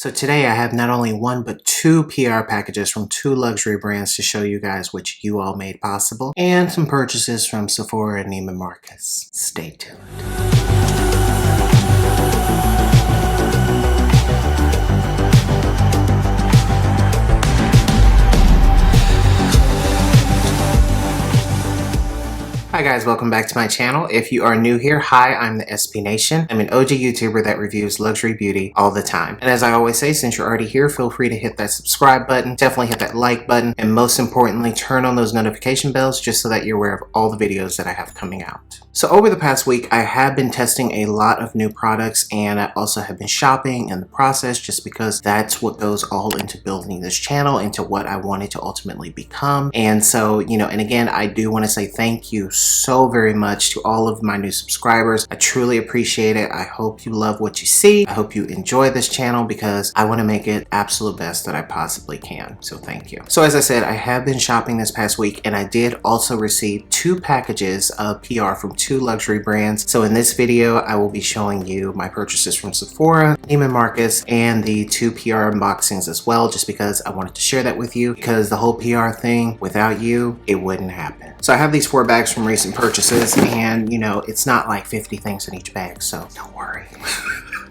So today I have not only one but two PR packages from two luxury brands to show you guys which you all made possible, and some purchases from Sephora and Neiman Marcus. Stay tuned. Hi guys, welcome back to my channel. If you are new here, hi, I'm the THesPNation. I'm an OG YouTuber that reviews luxury beauty all the time. And as I always say, since you're already here, feel free to hit that subscribe button, definitely hit that like button, and most importantly, turn on those notification bells just so that you're aware of all the videos that I have coming out. So over the past week, I have been testing a lot of new products, and I also have been shopping in the process just because that's what goes all into building this channel, into what I wanted to ultimately become. And so, and again, I do want to say thank you so very much to all of my new subscribers. I truly appreciate it. I hope you love what you see. I hope you enjoy this channel because I want to make it absolute best that I possibly can. So thank you. So as I said, I have been shopping this past week, and I did also receive two packages of PR from two luxury brands. So in this video, I will be showing you my purchases from Sephora, Neiman Marcus, and the two PR unboxings as well, just because I wanted to share that with you, because the whole PR thing, without you, it wouldn't happen. So I have these 4 bags from recent purchases, and it's not like 50 things in each bag, so don't worry.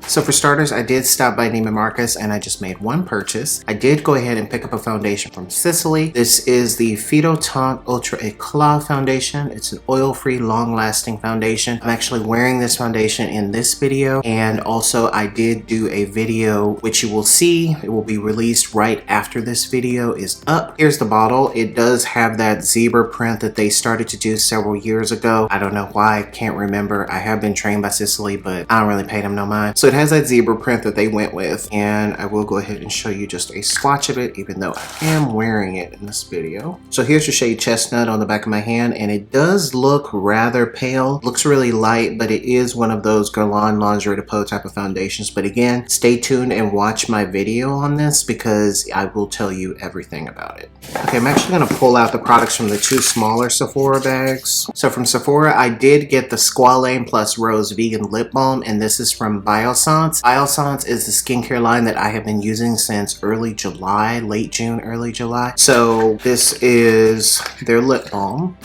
So for starters, I did stop by Neiman Marcus and I just made one purchase. I did go ahead and pick up a foundation from Sisley. This is the Phyto Teint Ultra Eclat foundation. It's an oil-free, long-lasting foundation. I'm actually wearing this foundation in this video, and also I did do a video which you will see. It will be released right after this video is up. Here's the bottle. It does have that zebra print that they started to do several years ago. I don't know why, I can't remember. I have been trained by Sisley, but I don't really pay them no mind. So it has that zebra print that they went with, and I will go ahead and show you just a swatch of it, even though I am wearing it in this video. So here's your shade Chestnut on the back of my hand, and it does look rather pale. Looks really light, but it is one of those Guerlain Lingerie de Peau type of foundations. But again, stay tuned and watch my video on this because I will tell you everything about it. Okay, I'm actually going to pull out the products from the two smaller Sephora bags. So from Sephora, I did get the Squalane Plus Rose Vegan Lip Balm, and this is from Biossance. Biossance is the skincare line that I have been using since early July, late June, early July. So this is their lip balm,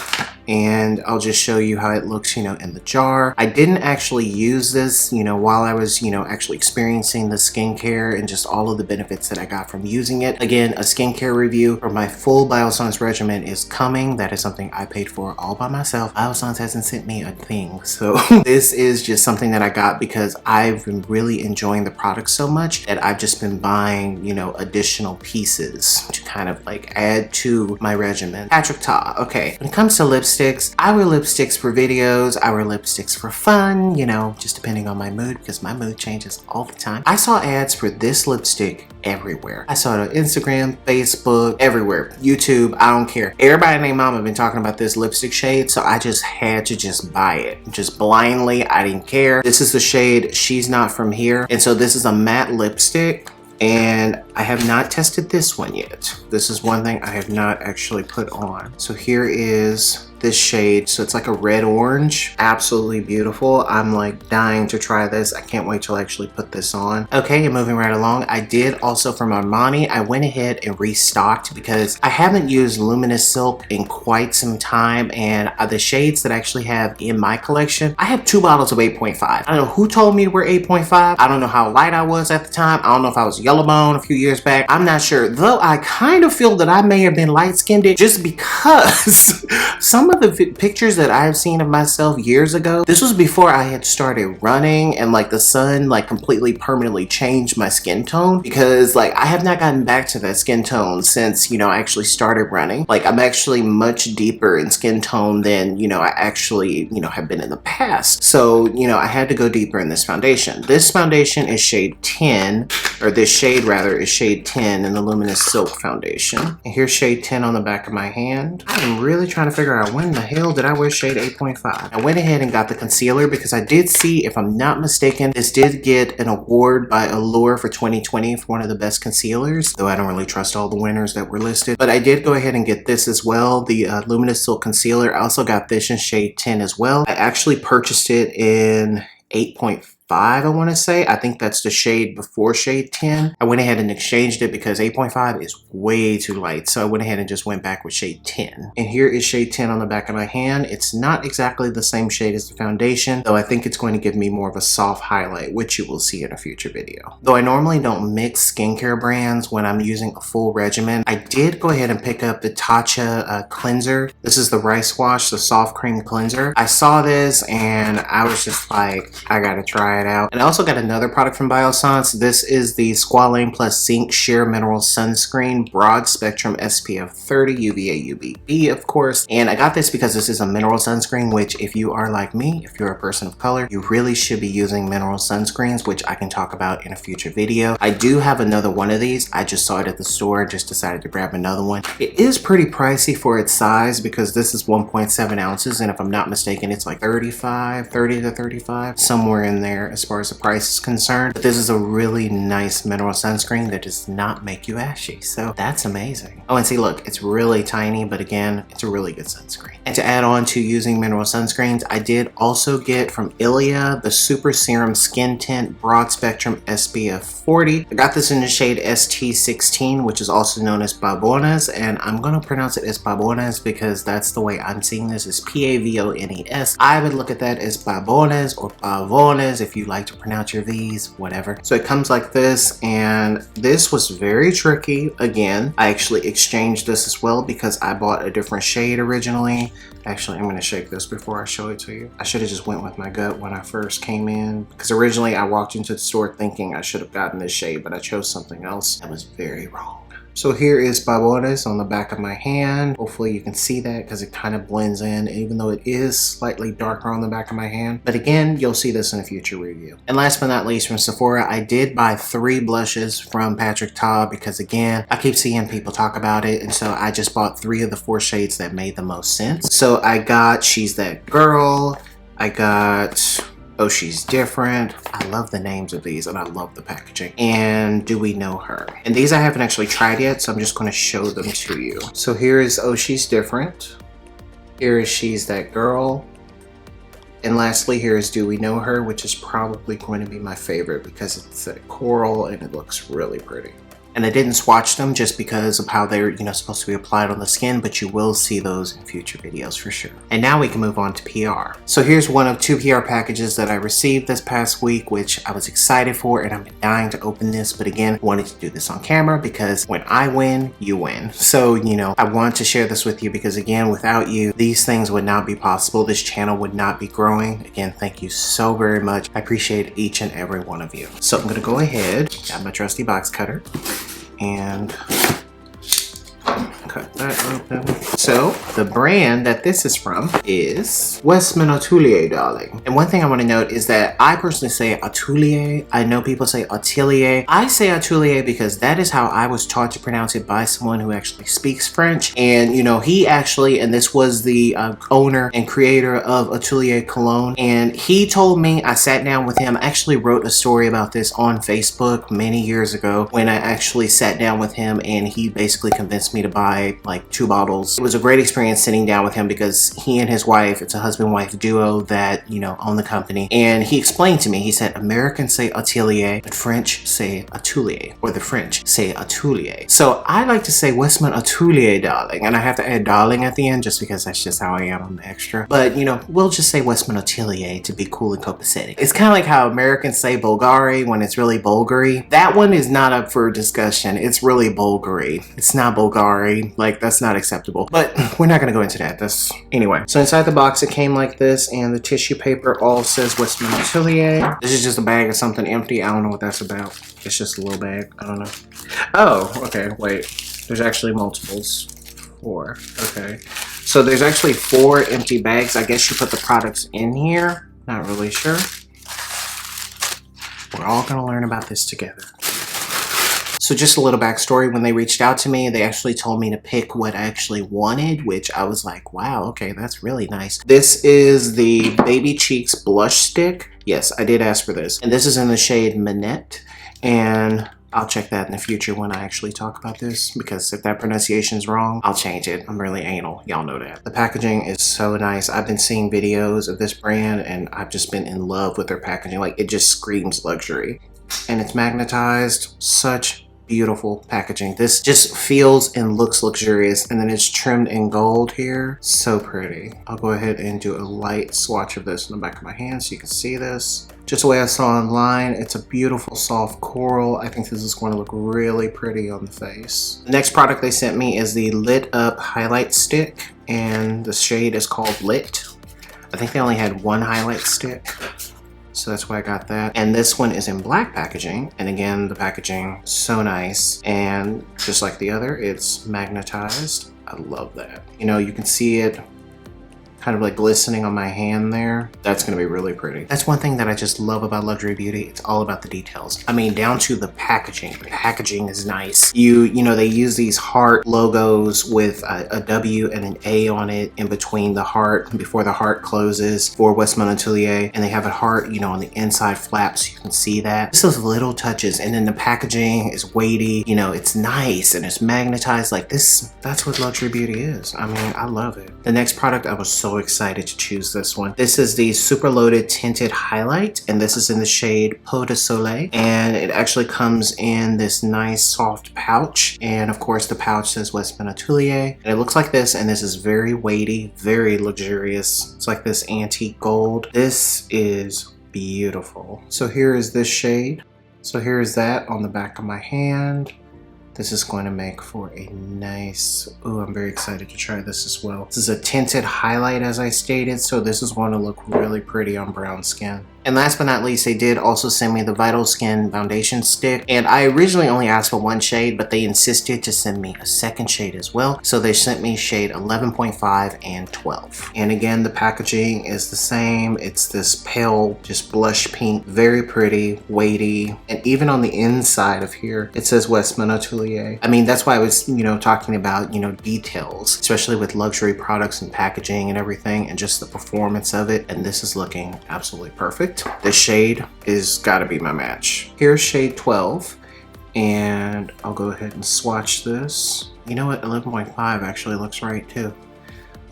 and I'll just show you how it looks, in the jar. I didn't actually use this, while I was, actually experiencing the skincare and just all of the benefits that I got from using it. Again, a skincare review for my full Biossance regimen is coming. That is something I paid for all by myself. Biossance hasn't sent me a thing. So this is just something that I got because I've been really enjoying the product so much that I've just been buying, additional pieces to kind of like add to my regimen. Tatcha. Okay, when it comes to lipsticks, I wear lipsticks for videos, I wear lipsticks for fun, just depending on my mood, because my mood changes all the time. I saw ads for this lipstick everywhere. I saw it on Instagram, Facebook, everywhere, YouTube, I don't care. Everybody named Mama been talking about this lipstick shade, so I just had to just buy it. Just blindly, I didn't care. This is the shade She's Not From Here, and so this is a matte lipstick. And I have not tested this one yet. This is one thing I have not actually put on. So here is this shade. So it's like a red orange. Absolutely beautiful. I'm like dying to try this. I can't wait till I actually put this on. Okay, and moving right along, I did also from Armani, I went ahead and restocked because I haven't used Luminous Silk in quite some time, and the shades that I actually have in my collection, I have 2 bottles of 8.5. I don't know who told me to wear 8.5. I don't know how light I was at the time. I don't know if I was yellow bone a few years back. I'm not sure. Though I kind of feel that I may have been light-skinned just because some of the pictures that I've seen of myself years ago, this was before I had started running and like the sun like completely permanently changed my skin tone, because like I have not gotten back to that skin tone since, I actually started running. Like I'm actually much deeper in skin tone than, I actually, have been in the past. So, I had to go deeper in this foundation. This foundation is shade 10, or this shade rather is shade 10 in the Luminous Silk foundation. And here's shade 10 on the back of my hand. I'm really trying to figure out when the hell did I wear shade 8.5. I went ahead and got the concealer because I did see, if I'm not mistaken, this did get an award by Allure for 2020 for one of the best concealers, though I don't really trust all the winners that were listed. But I did go ahead and get this as well, the Luminous Silk concealer. I also got this in shade 10 as well. I actually purchased it in 8.5 I want to say. I think that's the shade before shade 10. I went ahead and exchanged it because 8.5 is way too light. So I went ahead and just went back with shade 10. And here is shade 10 on the back of my hand. It's not exactly the same shade as the foundation, though I think it's going to give me more of a soft highlight, which you will see in a future video. Though I normally don't mix skincare brands when I'm using a full regimen, I did go ahead and pick up the Tatcha cleanser. This is the rice wash, the soft cream cleanser. I saw this and I was just like, I gotta try it out. And I also got another product from Biossance. This is the Squalane plus Zinc Sheer Mineral Sunscreen Broad Spectrum SPF 30 UVA UVB, of course. And I got this because this is a mineral sunscreen, which if you are like me, if you're a person of color, you really should be using mineral sunscreens, which I can talk about in a future video. I do have another one of these. I just saw it at the store, just decided to grab another one. It is pretty pricey for its size because this is 1.7 ounces, and if I'm not mistaken, it's like 30 to 35, somewhere in there as far as the price is concerned. But this is a really nice mineral sunscreen that does not make you ashy, so that's amazing. Oh, and see, look, it's really tiny, but again, it's a really good sunscreen. And to add on to using mineral sunscreens, I did also get from Ilia the Super Serum Skin Tint Broad Spectrum SPF 40. I got this in the shade ST16, which is also known as Pavones, and I'm gonna pronounce it as Pavones because that's the way I'm seeing this, is Pavones. I would look at that as Pavones or Pavones if you like to pronounce your V's, whatever. So it comes like this, and this was very tricky. Again, I actually exchanged this as well because I bought a different shade originally. Actually, I'm gonna shake this before I show it to you. I should have just went with my gut when I first came in, because originally I walked into the store thinking I should have gotten this shade, but I chose something else. That was very wrong. So here is Pavones on the back of my hand. Hopefully you can see that because it kind of blends in, even though it is slightly darker on the back of my hand. But again, you'll see this in a future review. And last but not least, from Sephora, I did buy 3 blushes from Patrick Ta because again, I keep seeing people talk about it, and so I just bought 3 of the 4 shades that made the most sense. So I got She's That Girl, I got Oh She's Different. I love the names of these and I love the packaging. And Do We Know Her? And these I haven't actually tried yet, so I'm just going to show them to you. So here is Oh She's Different. Here is She's That Girl. And lastly, here is Do We Know Her, which is probably going to be my favorite because it's a coral and it looks really pretty. And I didn't swatch them just because of how they're, supposed to be applied on the skin, but you will see those in future videos for sure. And now we can move on to PR. So here's one of 2 PR packages that I received this past week, which I was excited for, and I'm dying to open this, but again, wanted to do this on camera because when I win, you win. So, I want to share this with you because again, without you, these things would not be possible. This channel would not be growing. Again, thank you so very much. I appreciate each and every one of you. So I'm gonna go ahead, got my trusty box cutter, and cut that open. So the brand that this is from is Westman Atelier, darling. And one thing I want to note is that I personally say Atelier. I know people say Atelier. I say Atelier because that is how I was taught to pronounce it by someone who actually speaks French. And he actually, and this was the owner and creator of Atelier Cologne, and he told me, I sat down with him, I actually wrote a story about this on Facebook many years ago when I actually sat down with him, and he basically convinced me to buy like 2 bottles. It was a great experience sitting down with him because he and his wife, it's a husband-wife duo that, own the company. And he explained to me, he said, Americans say atelier, but French say atelier, or the French say atelier. So I like to say Westman Atelier, darling. And I have to add darling at the end just because that's just how I am. I'm extra. But, we'll just say Westman Atelier to be cool and copacetic. It's kind of like how Americans say Bulgari when it's really Bulgari. That one is not up for discussion. It's really Bulgari. It's not Bulgari. Like, that's not acceptable. But we're not going to go into that. Anyway. So inside the box, it came like this, and the tissue paper all says Westman Atelier. This is just a bag of something empty. I don't know what that's about. It's just a little bag. I don't know. Oh, okay. Wait. There's actually multiples. 4. Okay. So there's actually 4 empty bags. I guess you put the products in here. Not really sure. We're all going to learn about this together. So just a little backstory, when they reached out to me, they actually told me to pick what I actually wanted, which I was like, wow, okay, that's really nice. This is the Baby Cheeks Blush Stick. Yes, I did ask for this. And this is in the shade Minette. And I'll check that in the future when I actually talk about this, because if that pronunciation is wrong, I'll change it. I'm really anal. Y'all know that. The packaging is so nice. I've been seeing videos of this brand and I've just been in love with their packaging. Like, it just screams luxury. And it's magnetized. Such beautiful packaging. This just feels and looks luxurious, and then it's trimmed in gold here. So pretty. I'll go ahead and do a light swatch of this in the back of my hand so you can see this. Just the way I saw online, it's a beautiful soft coral. I think this is going to look really pretty on the face. The next product they sent me is the Lit Up Highlight Stick, and the shade is called Lit. I think they only had one highlight stick, so that's why I got that. And this one is in black packaging. And again, the packaging, so nice. And just like the other, it's magnetized. I love that. You know, you can see it kind of like glistening on my hand there. That's gonna be really pretty. That's one thing that I just love about luxury beauty. It's all about the details. I mean, down to the packaging. The packaging is nice. You know, they use these heart logos with a W and an A on it in between the heart, before the heart closes, for Westmont Atelier. And they have a heart, you know, on the inside flap, so you can see that. Just those little touches. And then the packaging is weighty. You know, it's nice and it's magnetized. Like this, that's what luxury beauty is. I mean, I love it. The next product, I was so excited to choose this one. This is the Super Loaded Tinted Highlight, and this is in the shade Peau de Soleil, and it actually comes in this nice soft pouch, and of course the pouch says Westmont Atelier, and it looks like this, and this is very weighty, very luxurious. It's like this antique gold. This is beautiful. So here is this shade. So here is that on the back of my hand. This is going to make for a nice, ooh, I'm very excited to try this as well. This is a tinted highlight, as I stated, so this is going to look really pretty on brown skin. And last but not least, they did also send me the Vital Skin foundation stick. And I originally only asked for one shade, but they insisted to send me a second shade as well. So they sent me shade 11.5 and 12. And again, the packaging is the same. It's this pale, just blush pink, very pretty, weighty. And even on the inside of here, it says Westmont Atelier. I mean, that's why I was, you know, talking about, you know, details, especially with luxury products and packaging and everything, and just the performance of it. And this is looking absolutely perfect. The shade is gotta be my match. Here's shade 12, and I'll go ahead and swatch this. You know what, 11.5 actually looks right too.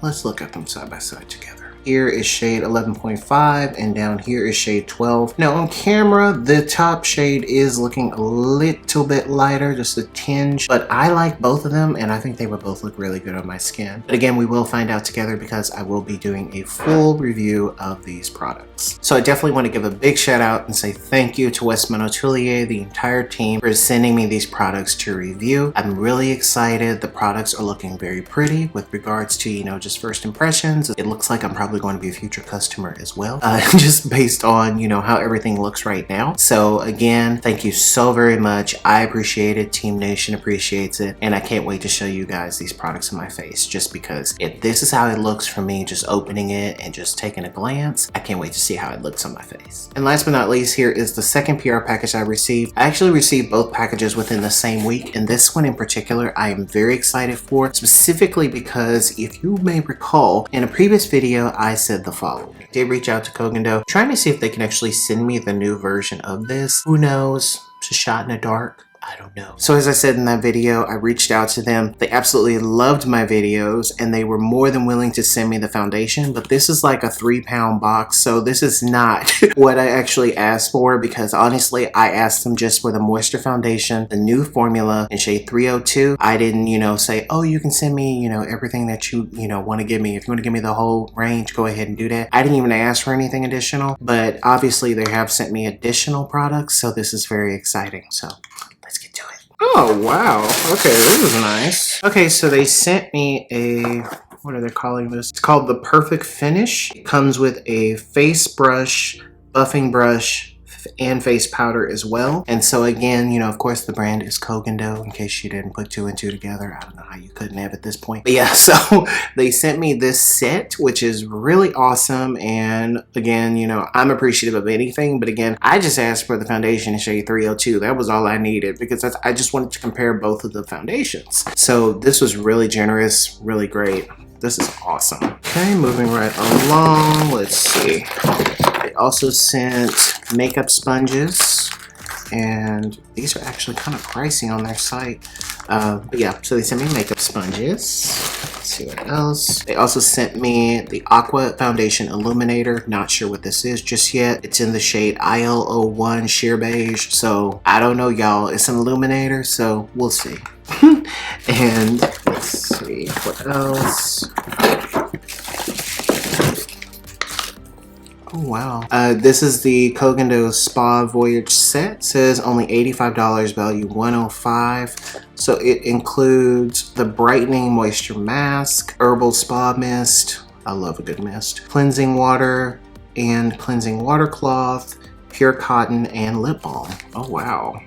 Let's look at them side by side together. Here is shade 11.5, and down here is shade 12. Now on camera, the top shade is looking a little bit lighter, just a tinge, but I like both of them, and I think they would both look really good on my skin. But again, we will find out together because I will be doing a full review of these products. So I definitely want to give a big shout out and say thank you to Westmont Atelier, the entire team, for sending me these products to review. I'm really excited. The products are looking very pretty with regards to, you know, just first impressions. It looks like I'm probably going to be a future customer as well, just based on, you know, how everything looks right now. So again, thank you so very much. I appreciate it. Team Nation appreciates it, and I can't wait to show you guys these products in my face, just because if this is how it looks for me, just opening it and just taking a glance, I can't wait to see how it looks on my face. And last but not least, here is the second PR package I received. I actually received both packages within the same week, and this one in particular I am very excited for, specifically because if you may recall, in a previous video I said the following. I did reach out to Kogendo, trying to see if they can actually send me the new version of this. Who knows? It's a shot in the dark. I don't know. So as I said in that video, I reached out to them. They absolutely loved my videos, and they were more than willing to send me the foundation, but this is like a 3-pound box, so this is not what I actually asked for, because honestly, I asked them just for the moisture foundation, the new formula in shade 302. I didn't, you know, say, oh, you can send me, you know, everything that you know, want to give me. If you want to give me the whole range, go ahead and do that. I didn't even ask for anything additional, but obviously they have sent me additional products, so this is very exciting. So let's get to it. Oh, wow. Okay, this is nice. Okay, so they sent me a, what are they calling this? It's called the Perfect Finish. It comes with a face brush, buffing brush, and face powder as well. And so again, you know, of course the brand is Kogendo, in case you didn't put 2 and 2 together. I don't know how you couldn't have at this point. But yeah, so they sent me this set, which is really awesome. And again, you know, I'm appreciative of anything, but again, I just asked for the foundation in shade 302. That was all I needed, because I just wanted to compare both of the foundations. So this was really generous, really great. This is awesome. Okay, moving right along. Let's see. They also sent makeup sponges and these are actually kind of pricey on their site. But yeah, so they sent me makeup sponges. Let's see what else. They also sent me the Aqua Foundation Illuminator. Not sure what this is just yet. It's in the shade IL01 Sheer Beige. So I don't know, y'all. It's an illuminator, so we'll see. And let's see what else. Oh wow. This is the Kogendo Spa Voyage set. It says only $85, value $105. So it includes the brightening moisture mask, herbal spa mist. I love a good mist. Cleansing water and cleansing water cloth, pure cotton, and lip balm. Oh wow.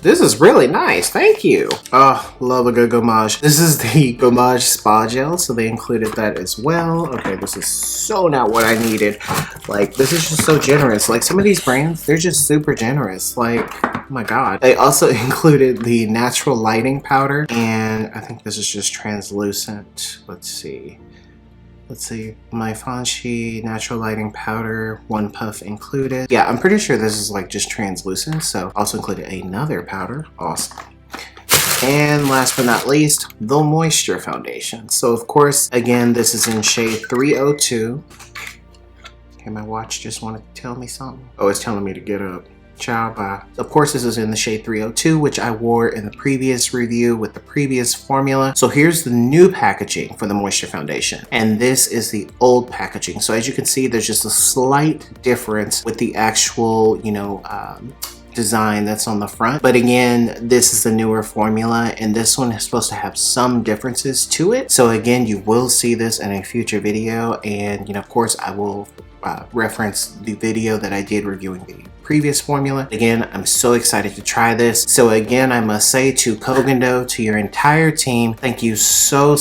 This is really nice, thank you. Oh, love a good gommage. This is the gommage spa gel, so they included that as well. Okay, this is so not what I needed. Like, this is just so generous. Like, some of these brands, they're just super generous. Like, oh my god. They also included the natural lighting powder, and I think this is just translucent. Let's see, my Fanshi natural lighting powder, 1 puff included. Yeah, I'm pretty sure this is like just translucent, so also included another powder. Awesome. And last but not least, the moisture foundation. So of course, again, this is in shade 302. Okay, my watch just wanted to tell me something. Oh, it's telling me to get up. Ciao, bye. Of course, this is in the shade 302, which I wore in the previous review with the previous formula. So here's the new packaging for the moisture foundation, and this is the old packaging. So as you can see, there's just a slight difference with the actual, you know, design that's on the front. But again, this is the newer formula, and this one is supposed to have some differences to it. So again, you will see this in a future video, and you know, of course, I will reference the video that I did reviewing the previous formula. Again, I'm so excited to try this. So again, I must say to Kogendo, to your entire team, thank you so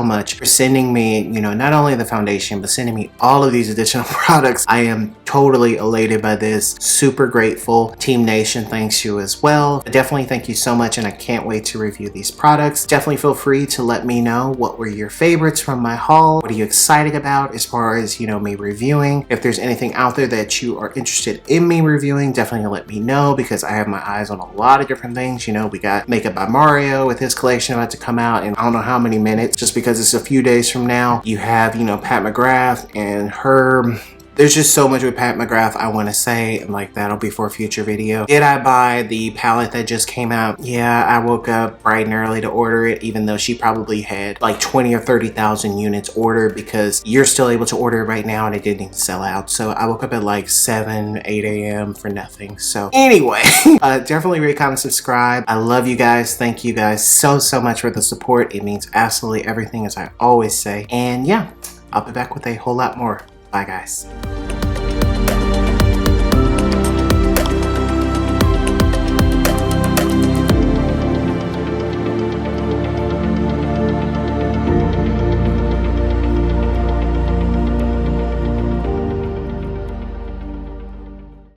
much for sending me, you know, not only the foundation, but sending me all of these additional products. I am totally elated by this. Super grateful. Team Nation thanks you as well. Definitely thank you so much, and I can't wait to review these products. Definitely feel free to let me know what were your favorites from my haul. What are you excited about as far as, you know, me reviewing? If there's anything out there that you are interested in me reviewing, definitely let me know, because I have my eyes on a lot of different things. You know, we got Makeup by Mario with his collection about to come out in I don't know how many minutes, just because it's a few days from now. You have, you know, Pat McGrath and her. There's just so much with Pat McGrath I want to say, and like that'll be for a future video. Did I buy the palette that just came out? Yeah, I woke up bright and early to order it, even though she probably had like 20 or 30,000 units ordered, because you're still able to order it right now and it didn't even sell out. So I woke up at like 7, 8 a.m. for nothing. So anyway, definitely rate, comment, subscribe. I love you guys. Thank you guys so much for the support. It means absolutely everything, as I always say. And yeah, I'll be back with a whole lot more. Bye guys.